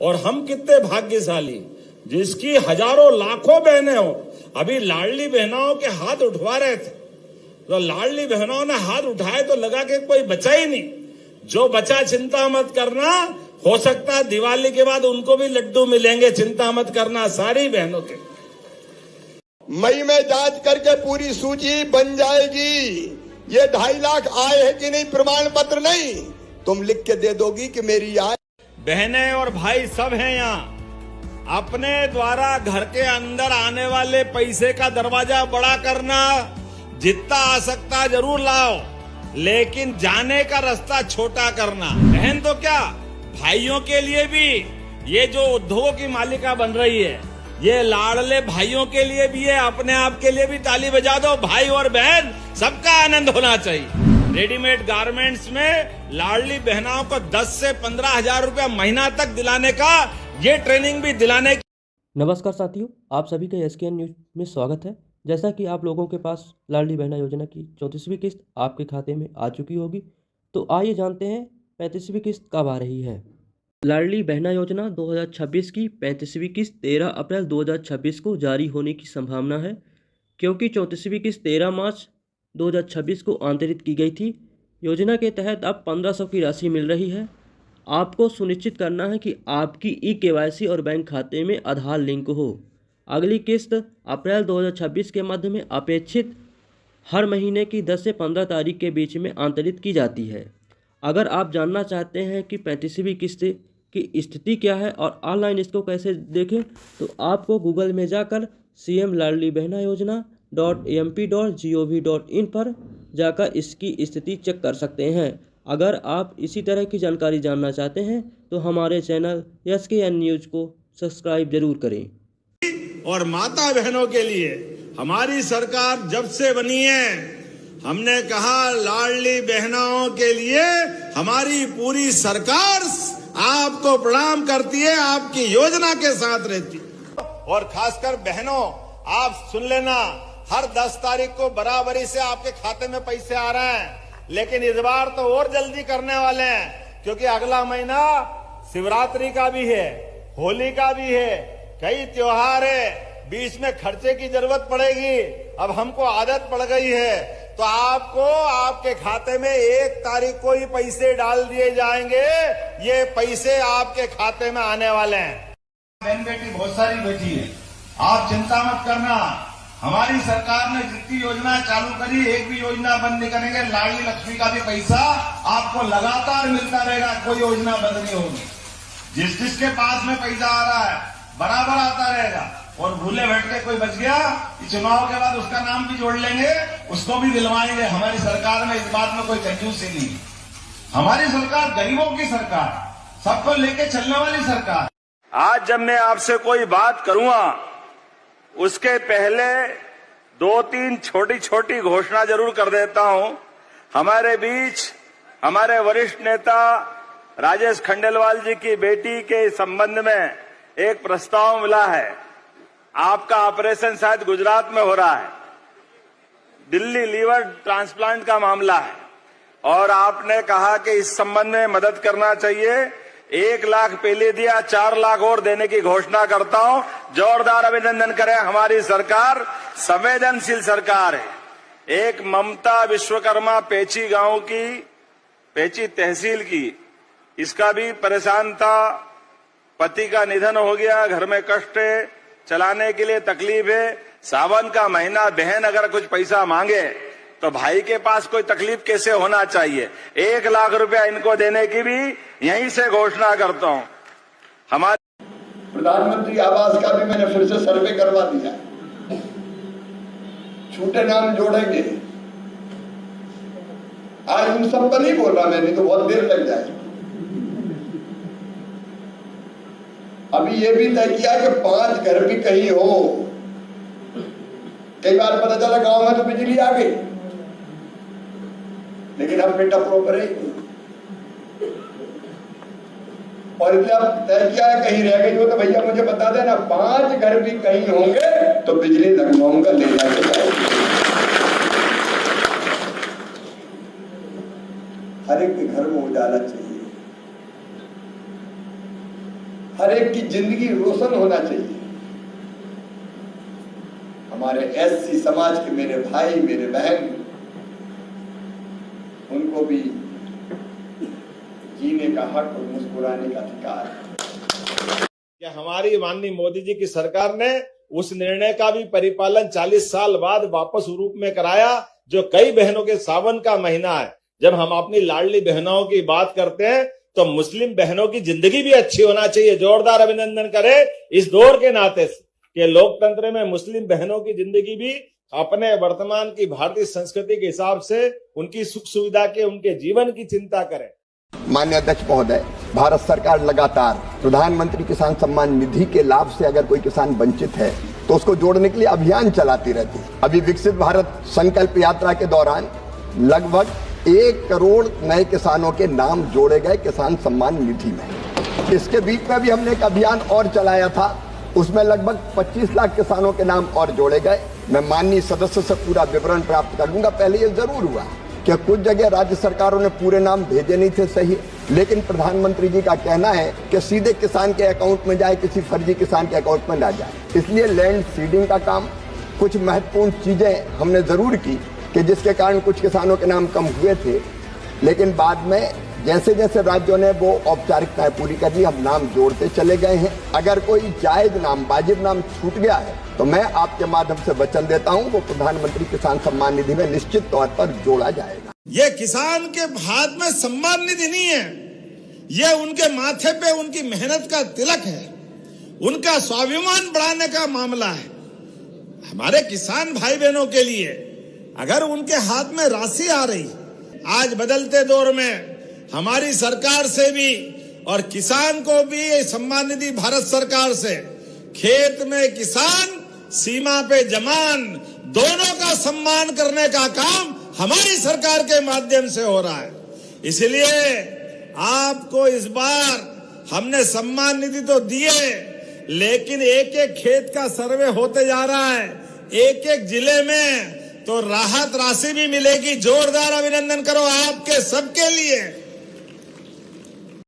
और हम कितने भाग्यशाली जिसकी हजारों लाखों बहनें हो। अभी लाडली बहनों के हाथ उठवा रहे थे, तो लाडली बहनों ने हाथ उठाए तो लगा कि कोई बचा ही नहीं। जो बचा चिंता मत करना, हो सकता है दिवाली के बाद उनको भी लड्डू मिलेंगे, चिंता मत करना सारी बहनों के। मई में जांच करके पूरी सूची बन जाएगी। ये 2.5 लाख आए हैं कि नहीं, प्रमाण पत्र नहीं, तुम लिख के दे दोगी कि मेरी आय। बहनें और भाई सब हैं यहाँ। अपने द्वारा घर के अंदर आने वाले पैसे का दरवाजा बड़ा करना, जितना आ सकता जरूर लाओ, लेकिन जाने का रास्ता छोटा करना। बहन तो क्या, भाइयों के लिए भी ये जो उद्योगों की मालिका बन रही है, ये लाडले भाइयों के लिए भी है, अपने आप के लिए भी ताली बजा दो। भाई और बहन सबका आनंद होना चाहिए। रेडीमेड गारमेंट्स में लाडली बहनाओं को 10 से 15 हजार रुपया महीना तक दिलाने का, ये ट्रेनिंग भी दिलाने की। नमस्कार साथियों, आप सभी का SKN न्यूज में स्वागत है। जैसा कि आप लोगों के पास लाडली बहना योजना की 34वीं किस्त आपके खाते में आ चुकी होगी, तो आइए जानते हैं 35वीं किस्त कब आ रही है। लाडली बहना योजना 2026 की 35वीं किस्त 13 अप्रैल 2026 को जारी होने की संभावना है, क्योंकि 34वीं किस्त 13 मार्च 2026 को आंतरित की गई थी। योजना के तहत अब 1500 की राशि मिल रही है। आपको सुनिश्चित करना है कि आपकी KYC और बैंक खाते में आधार लिंक हो। अगली किस्त अप्रैल 2026 के मध्य में अपेक्षित हर महीने की 10 से 15 तारीख के बीच में आंतरित की जाती है। अगर आप जानना चाहते हैं कि 35वीं किस्त की स्थिति क्या है और ऑनलाइन इसको कैसे देखें, तो आपको गूगल में जाकर CM लाडली बहना योजना .mp.gov.in पर जाकर इसकी स्थिति चेक कर सकते हैं। अगर आप इसी तरह की जानकारी जानना चाहते हैं तो हमारे चैनल SKN न्यूज को सब्सक्राइब जरूर करें। और माता बहनों के लिए हमारी सरकार जब से बनी है, हमने कहा लाडली बहनों के लिए हमारी पूरी सरकार आपको प्रणाम करती है, आपकी योजना के साथ रहती है। और खासकर बहनों, आप सुन लेना, हर 10 तारीख को बराबरी से आपके खाते में पैसे आ रहे हैं, लेकिन इस बार तो और जल्दी करने वाले हैं, क्योंकि अगला महीना शिवरात्रि का भी है, होली का भी है, कई त्योहार है, बीच में खर्चे की जरूरत पड़ेगी। अब हमको आदत पड़ गई है, तो आपको आपके खाते में 1 तारीख को ही पैसे डाल दिए जाएंगे। ये पैसे आपके खाते में आने वाले हैं। बहन बेटी बहुत सारी बेटी है, आप चिंता मत करना। हमारी सरकार ने जितनी योजना चालू करी, एक भी योजना बंद नहीं करेंगे। लाडली लक्ष्मी का भी पैसा आपको लगातार मिलता रहेगा, कोई योजना बंद नहीं होगी। जिसके पास में पैसा आ रहा है बराबर आता रहेगा। और भूले बैठ के कोई बच गया, चुनाव के बाद उसका नाम भी जोड़ लेंगे, उसको भी दिलवाएंगे। हमारी सरकार में इस बात में कोई कंजूसी नहीं। हमारी सरकार गरीबों की सरकार, सबको लेके चलने वाली सरकार। आज जब मैं आपसे कोई बात करूंगा, उसके पहले 2-3 छोटी छोटी घोषणा जरूर कर देता हूं। हमारे बीच हमारे वरिष्ठ नेता राजेश खंडेलवाल जी की बेटी के संबंध में एक प्रस्ताव मिला है। आपका ऑपरेशन शायद गुजरात में हो रहा है, दिल्ली लीवर ट्रांसप्लांट का मामला है, और आपने कहा कि इस संबंध में मदद करना चाहिए। 1 लाख पहले दिया, 4 लाख और देने की घोषणा करता हूं। जोरदार अभिनंदन करें, हमारी सरकार संवेदनशील सरकार है। एक ममता विश्वकर्मा पेची गांव की, पेची तहसील की, इसका भी परेशान था, पति का निधन हो गया, घर में कष्ट है, चलाने के लिए तकलीफ है। सावन का महीना, बहन अगर कुछ पैसा मांगे तो भाई के पास कोई तकलीफ कैसे होना चाहिए। 1 लाख रुपया इनको देने की भी यहीं से घोषणा करता हूं। हमारे प्रधानमंत्री आवास का भी मैंने फिर से सर्वे करवा दिया, छूटे नाम जोड़ेंगे। आज उन सब पर नहीं बोल रहा मैं, नहीं तो बहुत देर लग जाए। अभी ये भी तय किया कि 5 घर भी कहीं हो। कई बार पता चला गांव में तो बिजली आ गई, लेकिन अब बेटा प्रॉपर है। और इसलिए अब तय किया है, कहीं रह गई हो तो भैया मुझे बता देना, 5 घर भी कहीं होंगे तो बिजली लगवाऊंगा, ले जाके। हर एक के घर में उजाला चाहिए, हर एक की जिंदगी रोशन होना चाहिए। हमारे एससी समाज के मेरे भाई मेरे बहन, उनको भी जीने का हक और मुस्कुराने का अधिकार है। कि हमारी माननीय मोदी जी की सरकार ने उस निर्णय का भी परिपालन 40 साल बाद वापस रूप में कराया, जो कई बहनों के सावन का महीना है। जब हम अपनी लाडली बहनों की बात करते हैं तो मुस्लिम बहनों की जिंदगी भी अच्छी होना चाहिए। जोरदार अभिनंदन करें इस दौर के नाते से कि लोकतंत्र में मुस्लिम बहनों की जिंदगी भी अपने वर्तमान की भारतीय संस्कृति के हिसाब से उनकी सुख सुविधा के, उनके जीवन की चिंता करें। माननीय अध्यक्ष महोदय, भारत सरकार लगातार प्रधानमंत्री किसान सम्मान निधि के लाभ से अगर कोई किसान वंचित है तो उसको जोड़ने के लिए अभियान चलाती रहती है। अभी विकसित भारत संकल्प यात्रा के दौरान लगभग 1 करोड़ नए किसानों के नाम जोड़े गए किसान सम्मान निधि में। इसके बीच में भी हमने एक अभियान और चलाया था, उसमें लगभग 25 लाख किसानों के नाम और जोड़े गए। मैं माननीय सदस्य से पूरा विवरण प्राप्त कर लूंगा। पहले ये जरूर हुआ कि कुछ जगह राज्य सरकारों ने पूरे नाम भेजे नहीं थे सही, लेकिन प्रधानमंत्री जी का कहना है कि सीधे किसान के अकाउंट में जाए, किसी फर्जी किसान के अकाउंट में ना जाए। इसलिए लैंड सीडिंग का काम, कुछ महत्वपूर्ण चीजें हमने जरूर की कि जिसके कारण कुछ किसानों के नाम कम हुए थे, लेकिन बाद में जैसे जैसे राज्यों ने वो औपचारिकताएं पूरी कर ली, हम नाम जोड़ते चले गए हैं। अगर कोई जायज नाम, वाजिब नाम छूट गया है तो मैं आपके माध्यम से वचन देता हूं वो प्रधानमंत्री किसान सम्मान निधि में निश्चित तौर पर जोड़ा जाएगा। ये किसान के हाथ में सम्मान निधि नहीं है, ये उनके माथे पे उनकी मेहनत का तिलक है, उनका स्वाभिमान बढ़ाने का मामला है। हमारे किसान भाई बहनों के लिए अगर उनके हाथ में राशि आ रही, आज बदलते दौर में हमारी सरकार से भी और किसान को भी सम्मान निधि भारत सरकार से, खेत में किसान सीमा पे जवान, दोनों का सम्मान करने का काम हमारी सरकार के माध्यम से हो रहा है। इसलिए आपको इस बार हमने सम्मान निधि तो दिए, लेकिन एक एक खेत का सर्वे होते जा रहा है, एक एक जिले में तो राहत राशि भी मिलेगी। जोरदार अभिनंदन करो आपके सबके लिए।